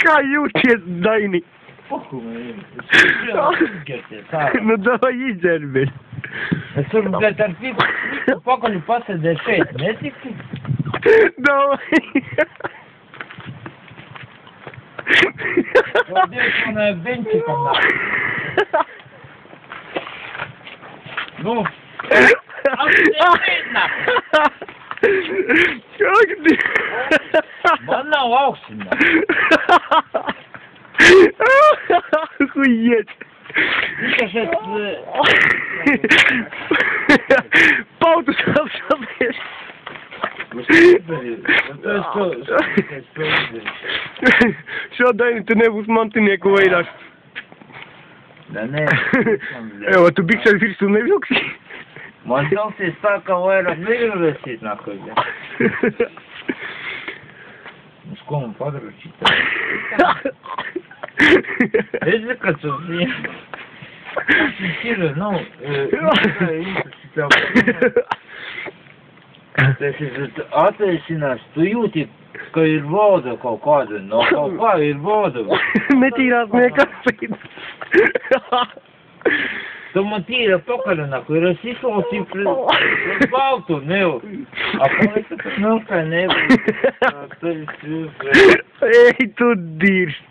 Kā jūties, Daini? Pohu man izgerties ārā. Nu, davai izdzerbi. Es varu, bet ar citu pakaļu pasēdēju šeit, netiksi? Davai. Paldies, man benčikam nāk. Nu, man nav ausinā. Охуеть. Tikai šeit... Pautus apšabies. Es to izdarīju. Šodien tu nebūs mantinieku vairāk. Nē. Evo, tu biksēs virsū nevilksi? Man vilksies tā, ka vairāk negribēsīt nākuļ. Uz ko man padraučīt? Es zinu, ka tu zini. Tas ir, nu, tas ir attiesinās, tu jūti, ka ir voda kaut kāda, no kaut kā ir voda. Netīrās nekāpēc. Tu man tīra pakaļinā, kur es izklausīju pret baltu, nevu. Apalīsa, ka nav kā nevu. Ej, tu dirst.